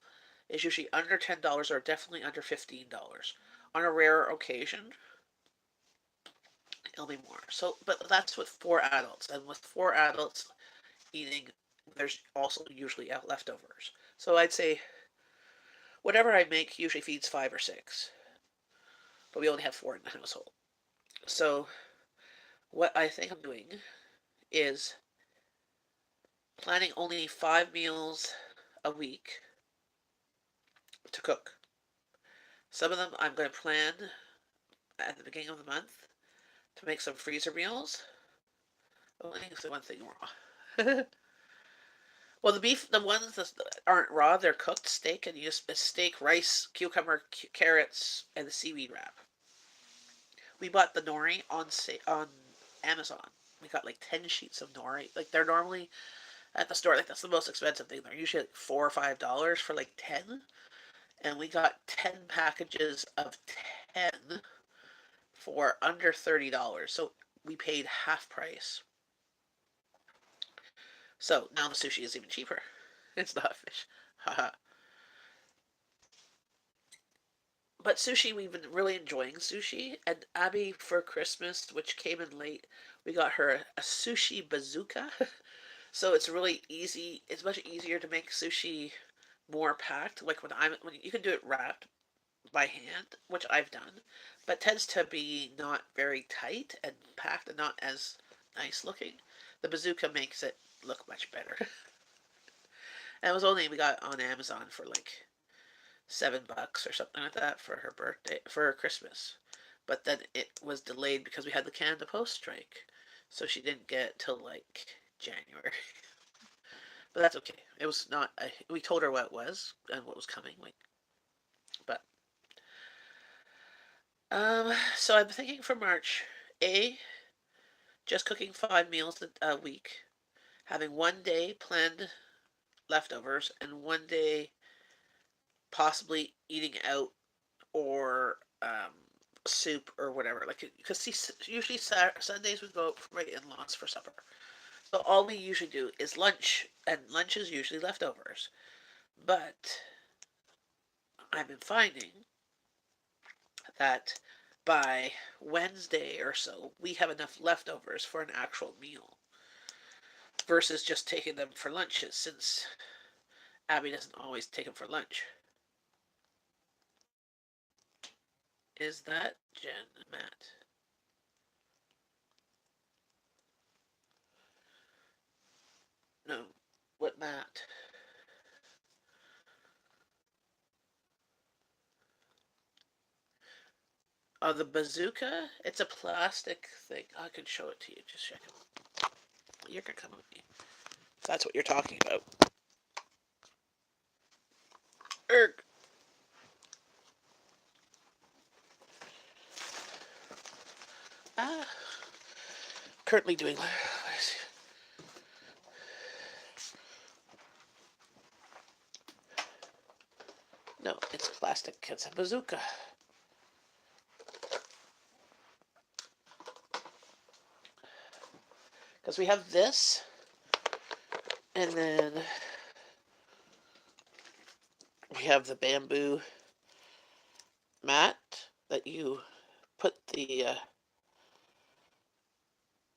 Speaker 1: is usually under $10 or definitely under $15. On a rare occasion, it'll be more. So, but that's with four adults. And with four adults eating, there's also usually leftovers. So I'd say whatever I make usually feeds five or six. But we only have four in the household. So what I think I'm doing is planning only 5 meals a week to cook. Some of them I'm going to plan at the beginning of the month to make some freezer meals. Oh, I think it's the one thing raw. Well, the beef, the ones that aren't raw, they're cooked steak, and you just steak, rice, cucumber, carrots, and the seaweed wrap. We bought the nori on Amazon. We got like 10 sheets of nori. Like they're normally at the store, like that's the most expensive thing. They're usually like $4 or $5 for like 10, and we got 10 packages of 10 for under $30. So we paid half price. So now the sushi is even cheaper. It's not fish. Haha. But sushi, we've been really enjoying sushi. And Abby, for Christmas, which came in late, we got her a sushi bazooka. So it's really easy. It's much easier to make sushi more packed. Like when you can do it wrapped by hand, which I've done, but tends to be not very tight and packed and not as nice looking. The bazooka makes it look much better. And it was only we got on Amazon for like $7 or something like that for her birthday for her Christmas. But then it was delayed because we had the Canada Post strike, so she didn't get it till like January. But that's okay. It was not. We told her what it was and what was coming. Like, but so I'm thinking for March, just cooking 5 meals a week, having one day planned leftovers, and one day possibly eating out or soup or whatever. Like, because see, usually Sundays we go out for my in-laws for supper. So all we usually do is lunch, and lunch is usually leftovers. But I've been finding that by Wednesday or so, we have enough leftovers for an actual meal versus just taking them for lunches since Abby doesn't always take them for lunch. Is that Jen and Matt? No. What Matt? Oh, the bazooka? It's a plastic thing. I can show it to you. Just check it. You're gonna come with me. That's what you're talking about. Erg. Ah. Currently doing. What is it? No, it's plastic. It's a bazooka. Because we have this, and then we have the bamboo mat that you put the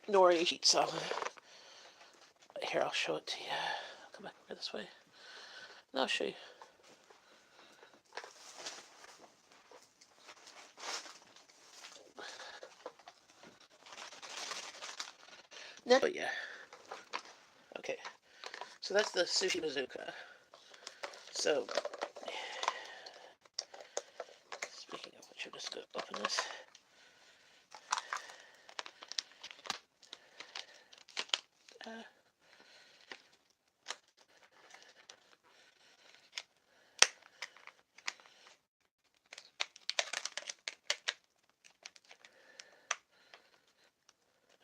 Speaker 1: nori sheets on. Here, I'll show it to you. Come back over this way. And I'll show you. Oh yeah. Okay. So that's the sushi bazooka. So, speaking of which, I'm just going to open this.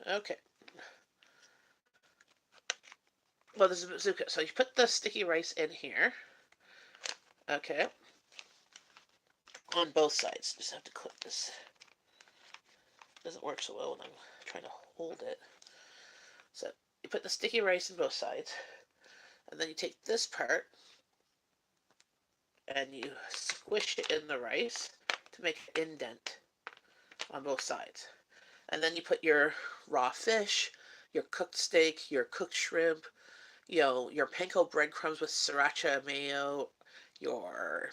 Speaker 1: Okay. Well, this is bazooka. So you put the sticky rice in here. Okay. On both sides. Just have to clip this. It doesn't work so well when I'm trying to hold it. So you put the sticky rice in both sides, and then you take this part and you squish it in the rice to make an indent on both sides. And then you put your raw fish, your cooked steak, your cooked shrimp, your panko breadcrumbs with sriracha mayo, your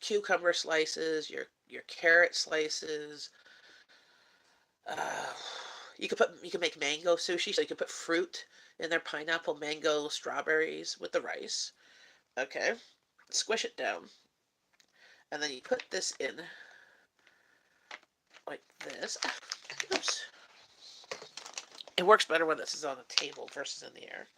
Speaker 1: cucumber slices, your carrot slices. Uh, you can make mango sushi, so you can put fruit in there, pineapple, mango, strawberries with the rice. Okay, squish it down, and then you put this in like this. Oops. It works better when this is on a table versus in the air.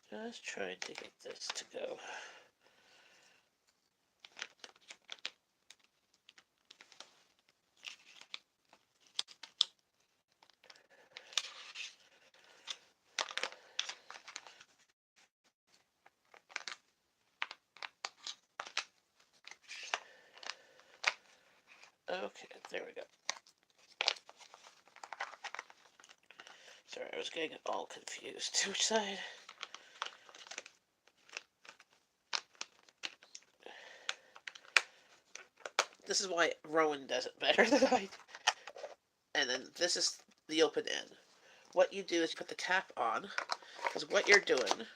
Speaker 1: And just trying to get this to go. Okay, there we go. Sorry, I was getting all confused. Which side? This is why Rowan does it better than I do. And then this is the open end. What you do is you put the cap on, because what you're doing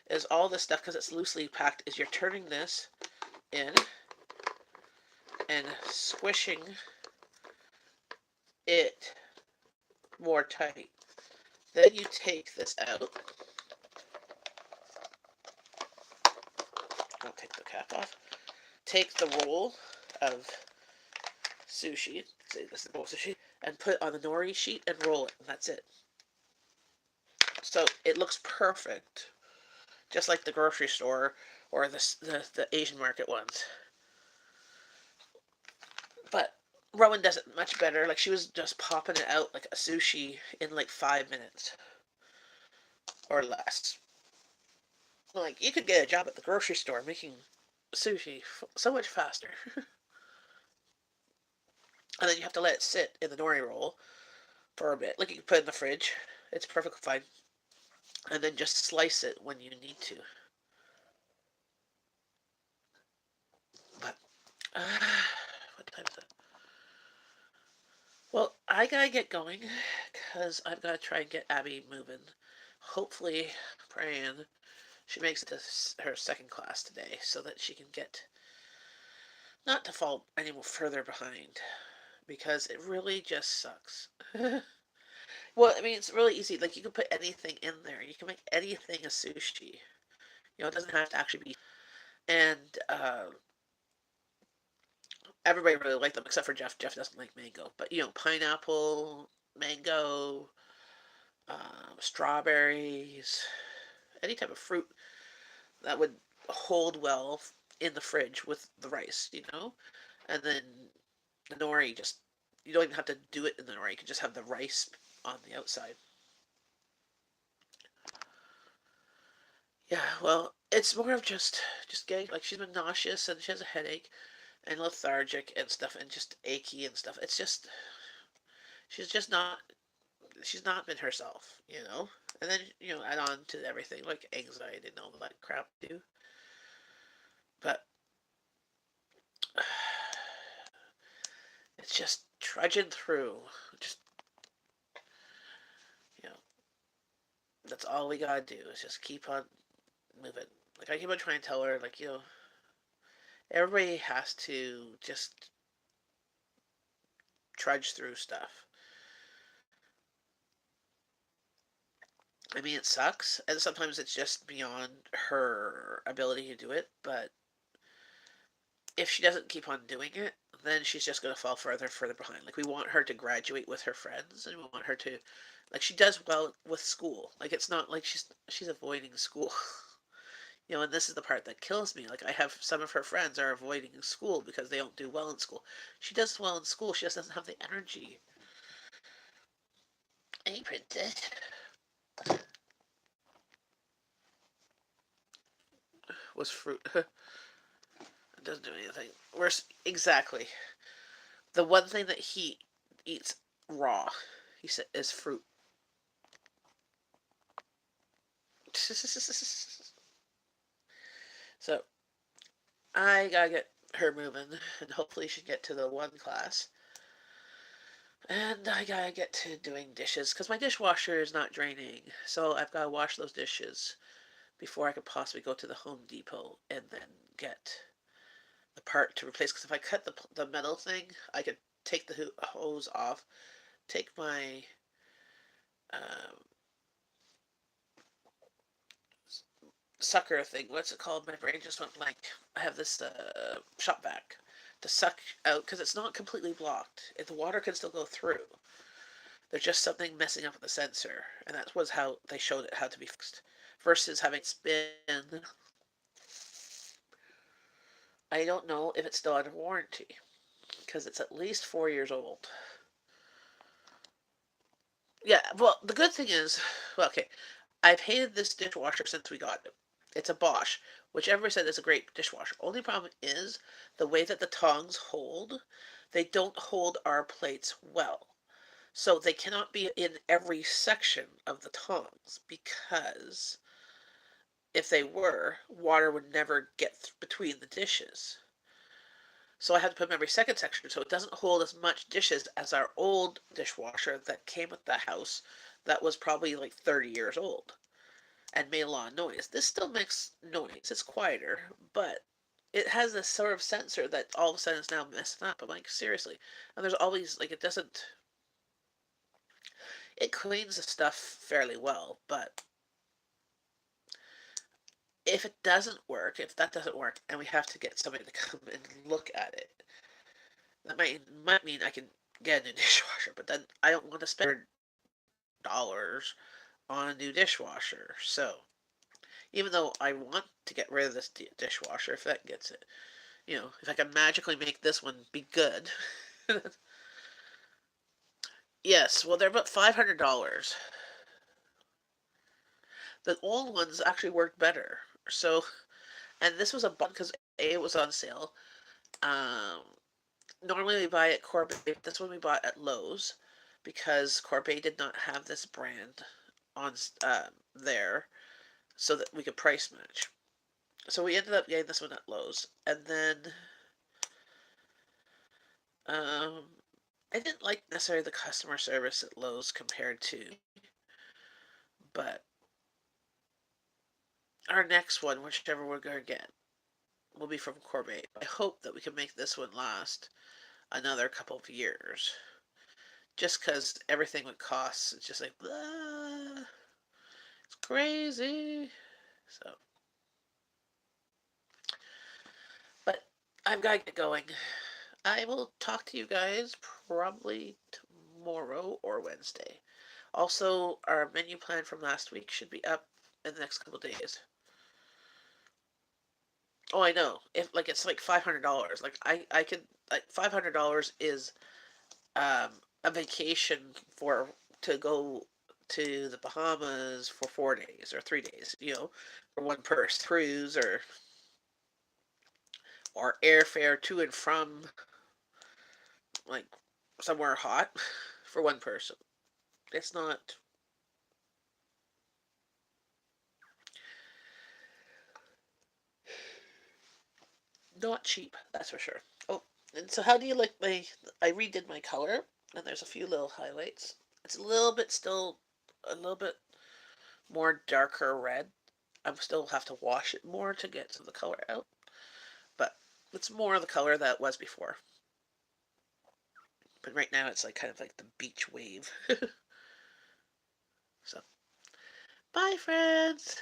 Speaker 1: is all this stuff, because it's loosely packed, is you're turning this in and squishing it more tight. Then you take this out. I'll take the cap off. Take the roll of sushi, say this is the roll of sushi, and put it on the nori sheet and roll it, and that's it. So it looks perfect, just like the grocery store or the Asian market ones. But Rowan does it much better. Like she was just popping it out like a sushi in like 5 minutes or less. Like you could get a job at the grocery store making sushi so much faster. And then you have to let it sit in the nori roll for a bit. Like you can put it in the fridge. It's perfectly fine. And then just slice it when you need to. But what time is it? Well, I gotta get going because I've got to try and get Abby moving. Hopefully, praying she makes it to her second class today so that she can get not to fall any more further behind because it really just sucks. Well, I mean, it's really easy. Like you can put anything in there. You can make anything a sushi. It doesn't have to actually be. And everybody really liked them except for Jeff. Jeff doesn't like mango, but pineapple, mango, strawberries, any type of fruit that would hold well in the fridge with the rice. And then the nori just you don't even have to do it in the nori. You can just have the rice on the outside. Yeah, well, it's more of just getting like she's been nauseous and she has a headache and lethargic and stuff and just achy and stuff. It's just she's just not she's not been herself. And then add on to everything like anxiety and all that crap too. But it's just trudging through. Just you know, that's all we gotta do is just keep on moving. Like I keep on trying to tell her, like everybody has to just trudge through stuff. I mean, it sucks, and sometimes it's just beyond her ability to do it, but if she doesn't keep on doing it, then she's just going to fall further and further behind. Like we want her to graduate with her friends, and we want her to, like she does well with school. Like it's not like she's avoiding school. And this is the part that kills me. Like I have some of her friends are avoiding school because they don't do well in school. She does well in school. She just doesn't have the energy. Hey, princess. Was fruit. It doesn't do anything. Worse, exactly. The one thing that he eats raw, he said, is fruit. So I gotta get her moving, and hopefully she can get to the one class. And I gotta get to doing dishes because my dishwasher is not draining. So I've gotta wash those dishes before I could possibly go to the Home Depot and then get the part to replace. Because if I cut the metal thing, I could take the hose off, take my um, sucker thing. What's it called? My brain just went blank. I have this shop vac to suck out because it's not completely blocked. If the water can still go through. There's just something messing up with the sensor, and that was how they showed it how to be fixed. Versus having spin, I don't know if it's still under warranty because it's at least 4 years old. Yeah, well, the good thing is, well, okay, I've hated this dishwasher since we got it. It's a Bosch, which everybody said is a great dishwasher. Only problem is the way that the tongs hold, they don't hold our plates well. So they cannot be in every section of the tongs because if they were, water would never get between the dishes. So I had to put them every second section so it doesn't hold as much dishes as our old dishwasher that came with the house that was probably like 30 years old and made a lot of noise. This still makes noise. It's quieter, but it has this sort of sensor that all of a sudden is now messing up. I'm like, seriously. And there's always, like, it doesn't, it cleans the stuff fairly well, but if it doesn't work, if that doesn't work, and we have to get somebody to come and look at it, that might mean I can get a new dishwasher. But then I don't want to spend $100 on a new dishwasher. So even though I want to get rid of this dishwasher, if that gets it, if I can magically make this one be good. Yes, well they're about $500. The old ones actually worked better. So, and this was a bond because it was on sale. Um, Normally we buy at Corbet. This one we bought at Lowe's because Corbet did not have this brand on there, so that we could price match. So we ended up getting this one at Lowe's, and then um, I didn't like necessarily the customer service at Lowe's compared to, but our next one, whichever we're gonna get, will be from Corbet. I hope that we can make this one last another couple of years. Just because everything would cost, it's just like, blah, it's crazy. So, but I've got to get going. I will talk to you guys probably tomorrow or Wednesday. Also, our menu plan from last week should be up in the next couple days. Oh, I know. If like it's like $500. Like I could like $500 is a vacation for to go to the Bahamas for 4 days or 3 days. For one person cruise or airfare to and from like somewhere hot for one person. It's not cheap, that's for sure. Oh, and so how do you like my? I redid my color, and there's a few little highlights. It's a little bit still, a little bit more darker red. I still have to wash it more to get some of the color out, but it's more of the color that it was before. But right now it's like kind of like the beach wave. So, bye, friends.